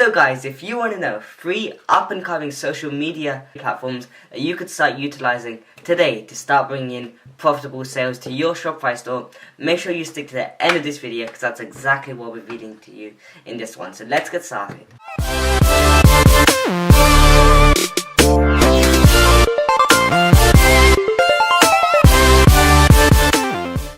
So guys, if you want to know free up-and-coming social media platforms that you could start utilizing today to start bringing in profitable sales to your Shopify store, make sure you stick to the end of this video because that's exactly what we're reading to you in this one. So let's get started.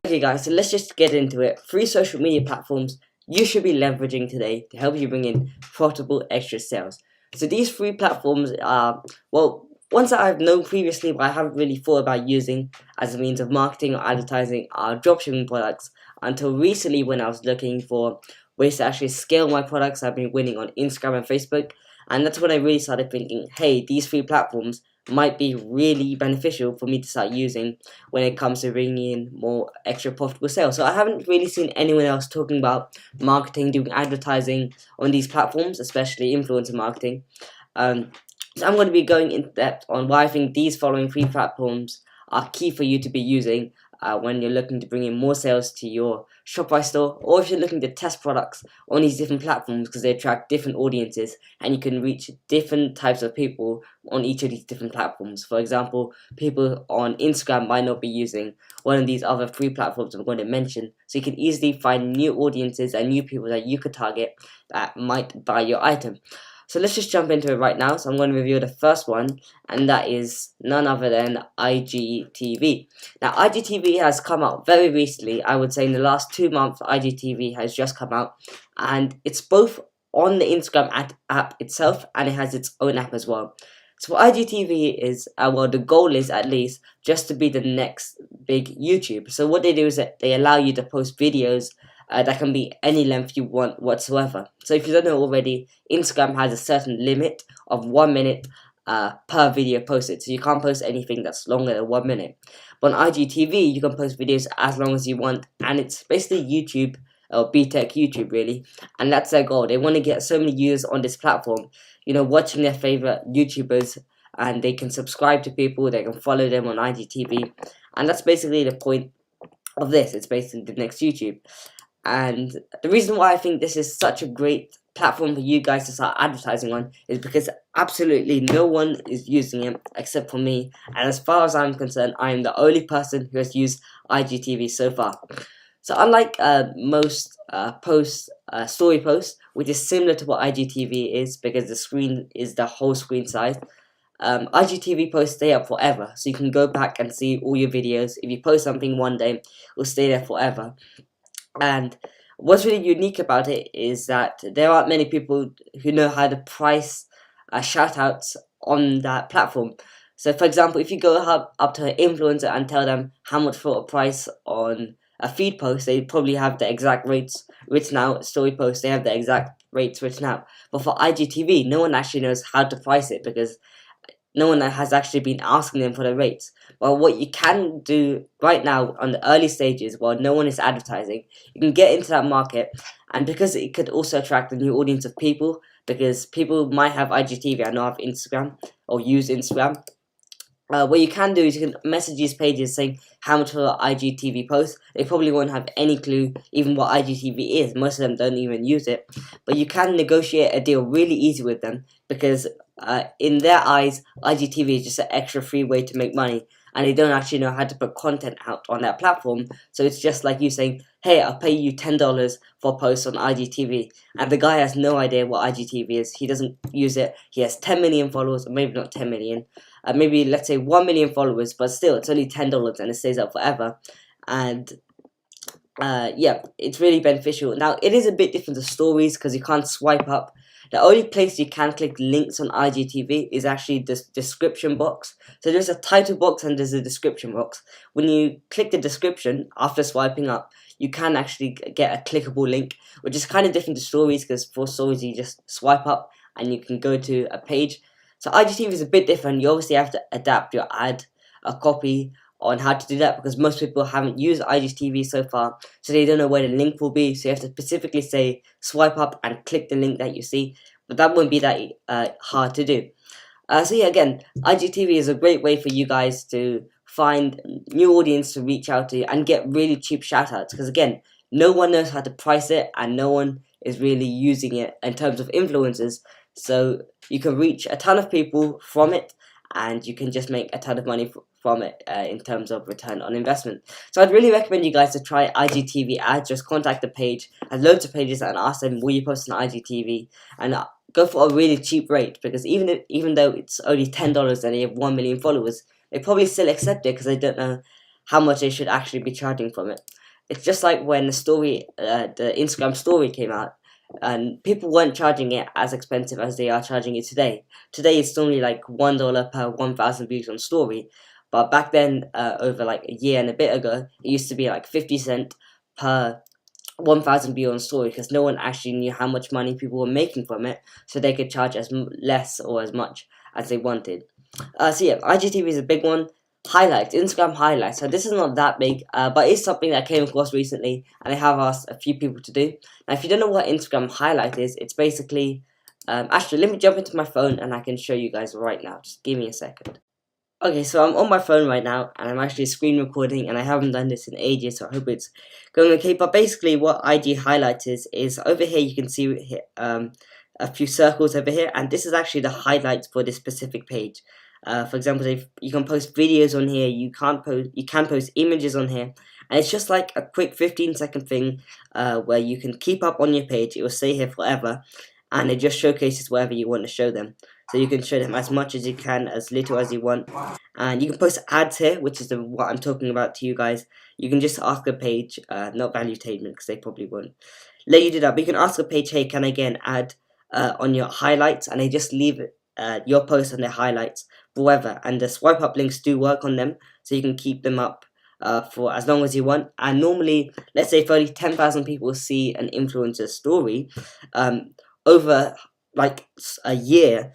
Okay guys, so let's just get into it. Free social media platforms you should be leveraging today to help you bring in profitable extra sales. So these free platforms are, well, ones that I've known previously but I haven't really thought about using as a means of marketing or advertising our dropshipping products until recently when I was looking for ways to actually scale my products I've been winning on Instagram and Facebook. And that's when I really started thinking, hey, these free platforms might be really beneficial for me to start using when it comes to bringing in more extra profitable sales. So I haven't really seen anyone else talking about marketing, doing advertising on these platforms, especially influencer marketing. So I'm going to be going in depth on why I think these following free platforms are key for you to be using when you're looking to bring in more sales to your Shopify store, or if you're looking to test products on these different platforms because they attract different audiences and you can reach different types of people on each of these different platforms. For example, people on Instagram might not be using one of these other free platforms I'm going to mention, so you can easily find new audiences and new people that you could target that might buy your item. So let's just jump into it right now. So I'm going to review the first one, and that is none other than IGTV. Now, IGTV has come out very recently. I would say in the last 2 months, IGTV has just come out, and it's both on the Instagram app itself, and it has its own app as well. So what IGTV is, well, the goal is at least just to be the next big YouTube. So what they do is that they allow you to post videos that can be any length you want whatsoever. So if you don't know already, Instagram has a certain limit of 1 minute per video posted. So you can't post anything that's longer than 1 minute. But on IGTV, you can post videos as long as you want. And it's basically YouTube, or BTech YouTube really. And that's their goal. They want to get so many users on this platform, you know, watching their favorite YouTubers. And they can subscribe to people, they can follow them on IGTV. And that's basically the point of this. It's basically the next YouTube. And the reason why I think this is such a great platform for you guys to start advertising on is because absolutely no one is using it except for me. And as far as I'm concerned, I am the only person who has used IGTV so far. So unlike most story posts, which is similar to what IGTV is because the screen is the whole screen size, IGTV posts stay up forever. So you can go back and see all your videos. If you post something one day, it will stay there forever. And what's really unique about it is that there aren't many people who know how to price shoutouts on that platform. So for example, if you go up to an influencer and tell them how much for a price on a feed post, they probably have the exact rates written out. Story posts, they have the exact rates written out. But for IGTV, no one actually knows how to price it because no one has actually been asking them for the rates. But what you can do right now on the early stages, while no one is advertising, you can get into that market, and because it could also attract a new audience of people, because people might have IGTV and not have Instagram or use Instagram. What you can do is you can message these pages saying how much for IGTV post. They probably won't have any clue even what IGTV is. Most of them don't even use it. But you can negotiate a deal really easy with them because in their eyes, IGTV is just an extra free way to make money. And they don't actually know how to put content out on that platform. So it's just like you saying, hey, I'll pay you $10 for a post on IGTV. And the guy has no idea what IGTV is. He doesn't use it. He has 10 million followers, or maybe not 10 million. Maybe let's say 1 million followers, but still it's only $10 and it stays up forever. And yeah, it's really beneficial. Now it is a bit different to stories because you can't swipe up. The only place you can click links on IGTV is actually this description box. So there's a title box and there's a description box. When you click the description after swiping up, you can actually get a clickable link, which is kind of different to stories because for stories you just swipe up and you can go to a page. So IGTV is a bit different. You obviously have to adapt your ad copy on how to do that because most people haven't used IGTV so far, so they don't know where the link will be. So you have to specifically say swipe up and click the link that you see, but that won't be that hard to do. So yeah, again, IGTV is a great way for you guys to find new audience to reach out to and get really cheap shoutouts because again, no one knows how to price it and no one is really using it in terms of influencers. So you can reach a ton of people from it, and you can just make a ton of money from it in terms of return on investment. So I'd really recommend you guys to try IGTV ads. Just contact the page and loads of pages and ask them, will you post on IGTV, and go for a really cheap rate, because even though it's only $10 and they have 1 million followers, they probably still accept it because they don't know how much they should actually be charging from it. It's just like when the Instagram story came out, and people weren't charging it as expensive as they are charging it today. Today it's only like $1 per 1,000 views on story, but back then, over like a year and a bit ago, it used to be like 50 cents per 1,000 views on story, because no one actually knew how much money people were making from it, so they could charge as less or as much as they wanted. So yeah, IGTV is a big one. Highlights, Instagram highlights. So this is not that big, but it's something that I came across recently, and I have asked a few people to do. Now, if you don't know what Instagram highlight is, it's basically, actually, let me jump into my phone and I can show you guys right now. Just give me a second. Okay, so I'm on my phone right now, and I'm actually screen recording, and I haven't done this in ages, so I hope it's going okay. But basically, what IG highlights is over here. You can see a few circles over here, and this is actually the highlights for this specific page. For example, if you can post videos on here, you can post images on here, and it's just like a quick 15-second thing where you can keep up on your page. It will stay here forever, and it just showcases whatever you want to show them. So you can show them as much as you can, as little as you want, and you can post ads here, which is what I'm talking about to you guys. You can just ask a page, not Valuetainment, because they probably won't let you do that. But you can ask a page, hey, can I get an ad on your highlights, and they just leave your post on their highlights forever. And the swipe up links do work on them, so you can keep them up for as long as you want. And normally, let's say if only 10,000 people see an influencer story over like a year,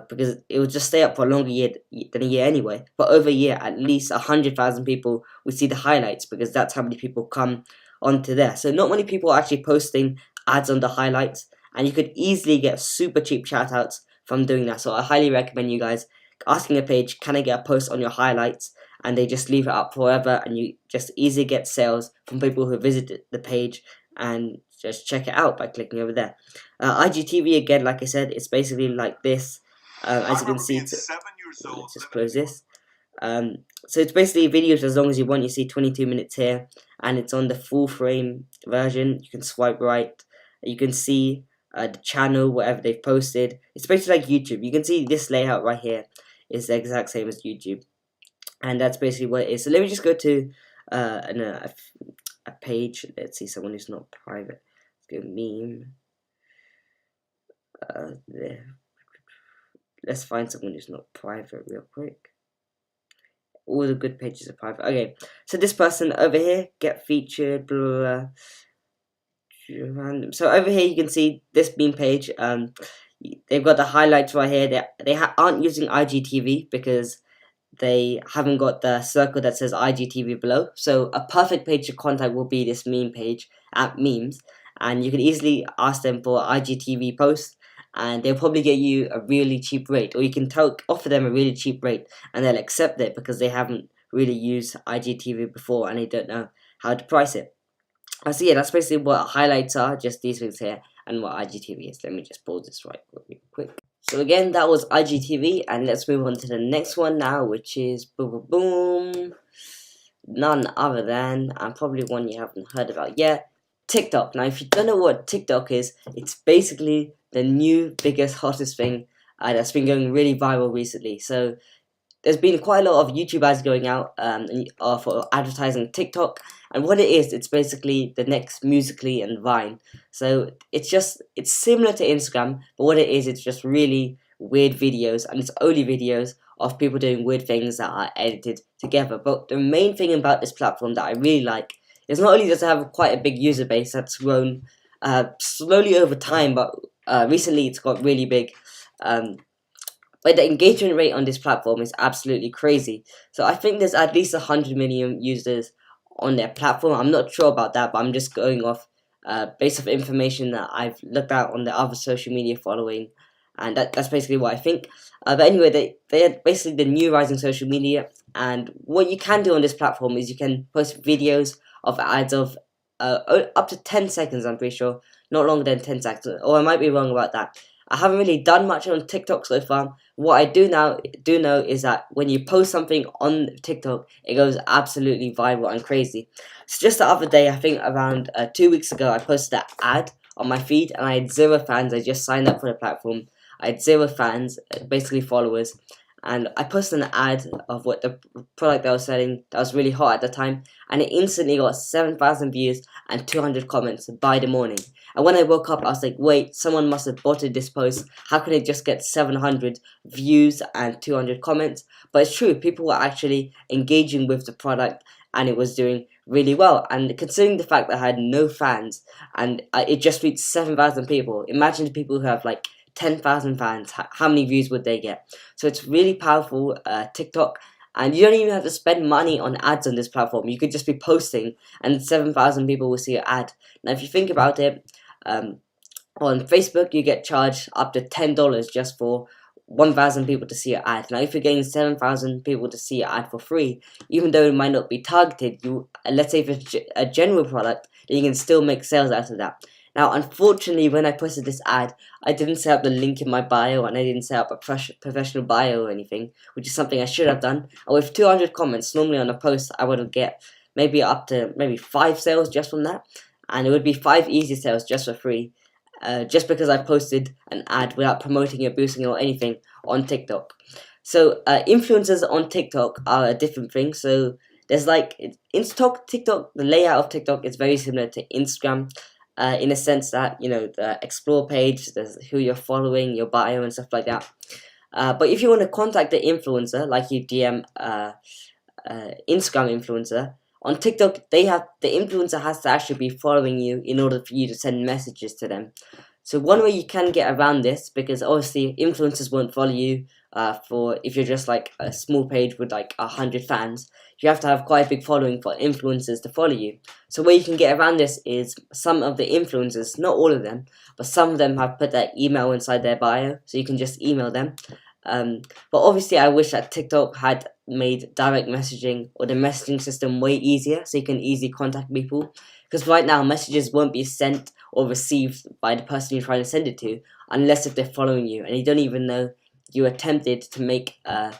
because it will just stay up for a longer year than a year anyway. But over a year, at least 100,000 people will see the highlights, because that's how many people come onto there. So not many people are actually posting ads on the highlights, and you could easily get super cheap shout outs from doing that. So I highly recommend you guys asking a page, can I get a post on your highlights, and they just leave it up forever, and you just easily get sales from people who visit the page and just check it out by clicking over there. IGTV, again, like I said, it's basically like this. As you can see, let's just close this. So it's basically videos as long as you want. You see 22 minutes here, and it's on the full frame version. You can swipe right. You can see the channel, whatever they've posted. It's basically like YouTube. You can see this layout right here is the exact same as YouTube, and that's basically what it is. So let me just go to a page. Let's see, someone who's not private. Let's go meme. There. Let's find someone who's not private real quick. All the good pages are private. Okay, so this person over here, get featured, blah, blah, blah. Random. So over here you can see this meme page. They've got the highlights right here. They aren't using IGTV because they haven't got the circle that says IGTV below. So a perfect page to contact will be this meme page at memes, and you can easily ask them for IGTV posts, and they'll probably get you a really cheap rate, or you can offer them a really cheap rate, and they'll accept it because they haven't really used IGTV before and they don't know how to price it. So yeah, that's basically what highlights are, just these things here, and what IGTV is. Let me just pause this right quick. So again, that was IGTV, and let's move on to the next one now, which is boom, boom, boom. None other than, and probably one you haven't heard about yet, TikTok. Now, if you don't know what TikTok is, it's basically the new, biggest, hottest thing that's been going really viral recently. So there's been quite a lot of YouTube ads going out for advertising TikTok, and what it is, it's basically the next Musical.ly and Vine. So it's similar to Instagram, but what it is, it's just really weird videos, and it's only videos of people doing weird things that are edited together. But the main thing about this platform that I really like is not only does it have quite a big user base that's grown slowly over time, but recently it's got really big. But the engagement rate on this platform is absolutely crazy. So I think there's at least 100 million users on their platform. I'm not sure about that, but I'm just going off based off information that I've looked at on the other social media following, and that's basically what I think. But anyway, they're basically the new rising social media, and what you can do on this platform is you can post videos of ads of up to 10 seconds, I'm pretty sure. not longer than 10 seconds, or I might be wrong about that. I haven't really done much on TikTok so far. What I do know is that when you post something on TikTok, it goes absolutely viral and crazy. So just the other day, I think around 2 weeks ago, I posted an ad on my feed, and I had 0 fans. I just signed up for the platform. I had 0 fans, basically followers, and I posted an ad of what the product I was selling that was really hot at the time, and it instantly got 7,000 views and 200 comments by the morning. And when I woke up, I was like, wait, someone must have botted this post. How can it just get 700 views and 200 comments? But it's true, people were actually engaging with the product, and it was doing really well. And considering the fact that I had no fans, and it just reached 7,000 people, imagine the people who have like 10,000 fans, how many views would they get? So it's really powerful, TikTok, and you don't even have to spend money on ads on this platform. You could just be posting, and 7,000 people will see your ad. Now, if you think about it, on Facebook, you get charged up to $10 just for 1,000 people to see your ad. Now, if you're getting 7,000 people to see your ad for free, even though it might not be targeted, let's say if it's a general product, then you can still make sales out of that. Now, unfortunately, when I posted this ad, I didn't set up the link in my bio, and I didn't set up a professional bio or anything, which is something I should have done. And with 200 comments, normally on a post, I would get maybe up to 5 sales just from that, and it would be 5 easy sales just for free, just because I posted an ad without promoting it, boosting it, or anything on TikTok. So, influencers on TikTok are a different thing. So, there's like TikTok, the layout of TikTok is very similar to Instagram. In a sense that, the explore page, there's who you're following, your bio and stuff like that. But if you want to contact the influencer, like you DM Instagram influencer, on TikTok, the influencer has to actually be following you in order for you to send messages to them. So one way you can get around this, because obviously influencers won't follow you for if you're just like a small page with like 100 fans, you have to have quite a big following for influencers to follow you. So where you can get around this is some of the influencers, not all of them, but some of them have put their email inside their bio, so you can just email them. But obviously I wish that TikTok had made direct messaging or the messaging system way easier, so you can easily contact people. Because right now messages won't be sent or received by the person you're trying to send it to unless if they're following you and you don't even know you attempted to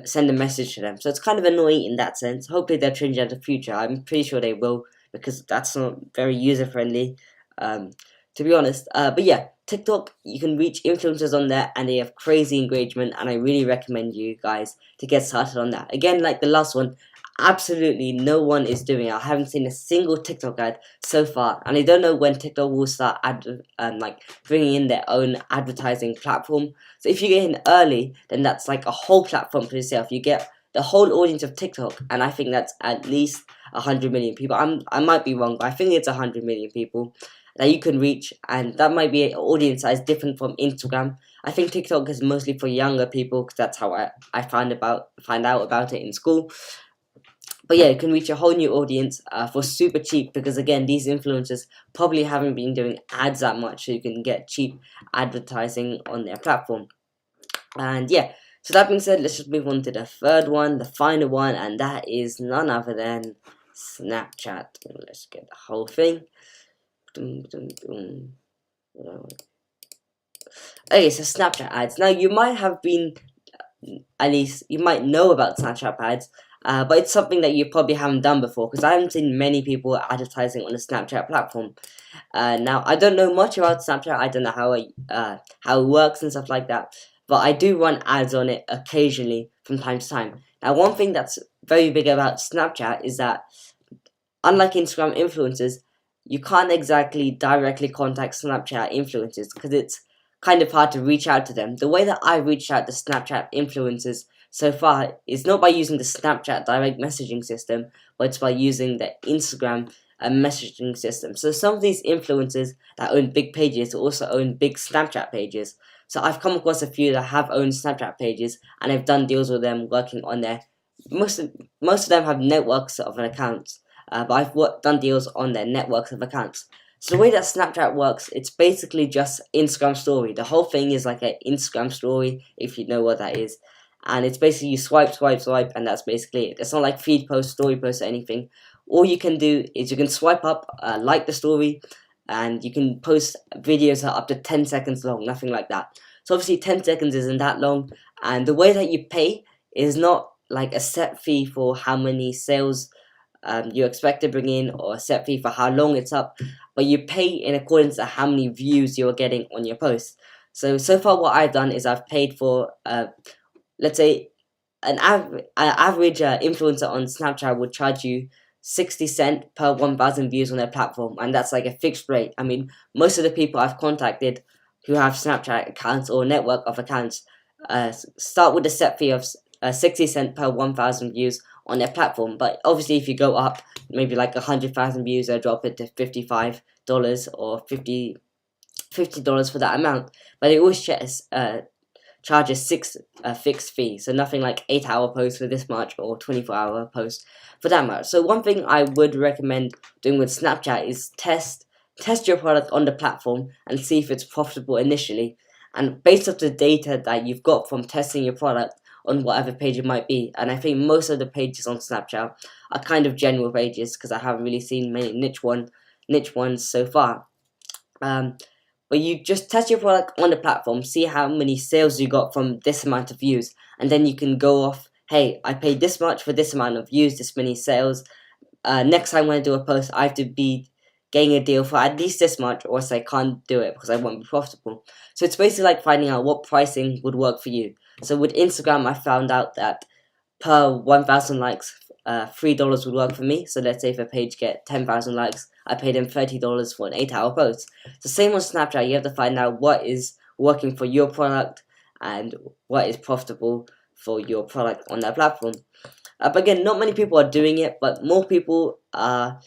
send a message to them. So it's kind of annoying in that sense. Hopefully they'll change that in the future. I'm pretty sure they will, because that's not very user friendly, to be honest. But yeah, TikTok, you can reach influencers on there and they have crazy engagement, and I really recommend you guys to get started on that. Again, like the last one, absolutely no one is doing it. I haven't seen a single TikTok ad so far, and I don't know when TikTok will start bringing in their own advertising platform. So if you get in early, then that's like a whole platform for yourself. You get the whole audience of TikTok, and I think that's at least 100 million people. I might be wrong, but I think it's 100 million people that you can reach, and that might be an audience size different from Instagram. I think TikTok is mostly for younger people, because that's how I find out about it in school. But yeah, you can reach a whole new audience for super cheap, because again, these influencers probably haven't been doing ads that much, so you can get cheap advertising on their platform. And yeah, so that being said, let's just move on to the third one, the final one, and that is none other than Snapchat. Let's get the whole thing. Okay, so Snapchat ads. Now, you might have been, at least, you might know about Snapchat ads, but it's something that you probably haven't done before, because I haven't seen many people advertising on the Snapchat platform. Now, I don't know much about Snapchat. I don't know how it works and stuff like that, but I do run ads on it occasionally from time to time. Now, one thing that's very big about Snapchat is that, unlike Instagram influencers, you can't exactly directly contact Snapchat influencers, because it's kind of hard to reach out to them. The way that I reached out to Snapchat influencers so far is not by using the Snapchat direct messaging system, but it's by using the Instagram messaging system. So some of these influencers that own big pages also own big Snapchat pages. So I've come across a few that have owned Snapchat pages, and I've done deals with them working on their. Most of them have networks of accounts, but I've done deals on their networks of accounts. So the way that Snapchat works, it's basically just Instagram story. The whole thing is like an Instagram story, if you know what that is. And it's basically you swipe, and that's basically it. It's not like feed post, story post, or anything. All you can do is you can swipe up, like the story, and you can post videos that are up to 10 seconds long, nothing like that. So obviously 10 seconds isn't that long, and the way that you pay is not like a set fee for how many sales you expect to bring in, or a set fee for how long it's up, but you pay in accordance to how many views you're getting on your post. So far what I've done is I've paid for, let's say, an average influencer on Snapchat would charge you 60 cents per 1,000 views on their platform, and that's like a fixed rate. I mean, most of the people I've contacted who have Snapchat accounts or network of accounts start with a set fee of 60 cents per 1,000 views on their platform. But obviously, if you go up, maybe like 100,000 views, they'll drop it to $55 or $50 for that amount. But they always charge a fixed fee, so nothing like 8-hour posts for this much or 24-hour posts for that much. So one thing I would recommend doing with Snapchat is test your product on the platform and see if it's profitable initially. And based off the data that you've got from testing your product on whatever page it might be, and I think most of the pages on Snapchat are kind of general pages because I haven't really seen many niche ones so far. But you just test your product on the platform, see how many sales you got from this amount of views, and then you can go off, hey, I paid this much for this amount of views, this many sales. Next time when I do a post, I have to be getting a deal for at least this much, or else I can't do it because I won't be profitable. So it's basically like finding out what pricing would work for you. So with Instagram, I found out that per 1,000 likes, $3 would work for me. So let's say if a page get 10,000 likes, I pay them $30 for an 8-hour post. So same on Snapchat, you have to find out what is working for your product and what is profitable for your product on that platform. But again, not many people are doing it, but more people are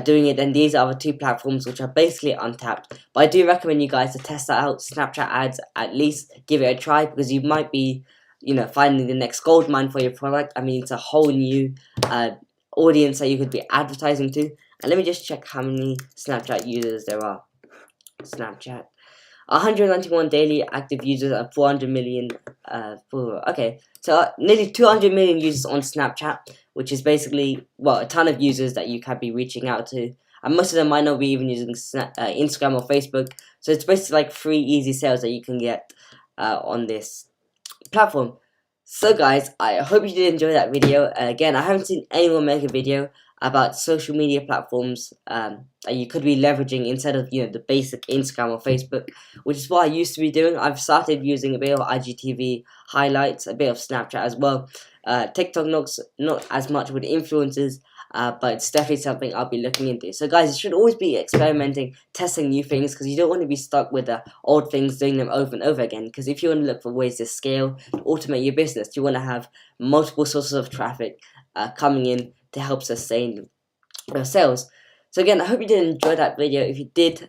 doing it than these other two platforms, which are basically untapped. But I do recommend you guys to test that out. Snapchat ads, at least give it a try, because you might be, finding the next gold mine for your product. I mean, it's a whole new audience that you could be advertising to. And let me just check how many Snapchat users there are. Snapchat. 191 daily active users and 400 million. So nearly 200 million users on Snapchat, which is basically, well, a ton of users that you can be reaching out to. And most of them might not be even using Instagram or Facebook. So it's basically like free, easy sales that you can get on this platform. So guys, I hope you did enjoy that video. Again, I haven't seen anyone make a video about social media platforms that you could be leveraging instead of the basic Instagram or Facebook, which is what I used to be doing. I've started using a bit of IGTV highlights, a bit of Snapchat as well. TikTok not as much with influencers, but it's definitely something I'll be looking into. So guys, you should always be experimenting, testing new things, because you don't want to be stuck with the old things, doing them over and over again. Because if you want to look for ways to scale, to automate your business, you want to have multiple sources of traffic coming in to help sustain your sales. So again, I hope you did enjoy that video. If you did,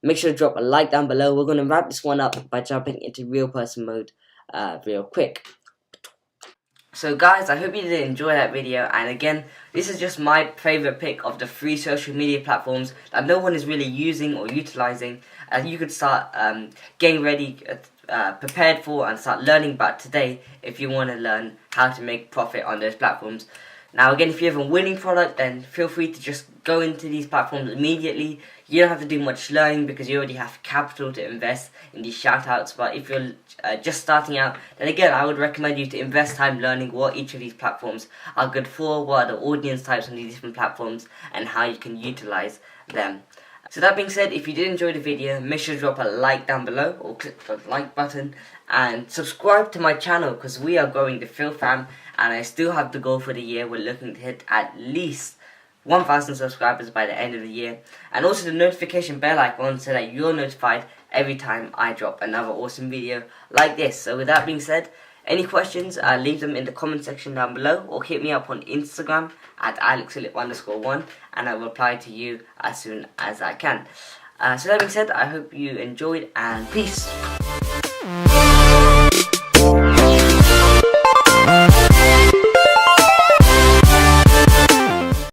make sure to drop a like down below. We're going to wrap this one up by jumping into real person mode real quick. So guys, I hope you did enjoy that video, and again, this is just my favorite pick of the free social media platforms that no one is really using or utilizing, and you could start getting ready, prepared for, and start learning about today if you want to learn how to make profit on those platforms. Now again, if you have a winning product, then feel free to just go into these platforms immediately. You don't have to do much learning because you already have capital to invest in these shoutouts. But if you're just starting out, then again, I would recommend you to invest time learning what each of these platforms are good for, what are the audience types on these different platforms, and how you can utilize them. So that being said, if you did enjoy the video, make sure to drop a like down below or click the like button and subscribe to my channel, because we are growing the Phil fam, and I still have the goal for the year. We're looking to hit at least 1,000 subscribers by the end of the year, and also the notification bell icon so that you're notified every time I drop another awesome video like this. So with that being said, any questions, leave them in the comment section down below, or hit me up on Instagram at alexphilip_1, and I will reply to you as soon as I can. So that being said, I hope you enjoyed, and peace.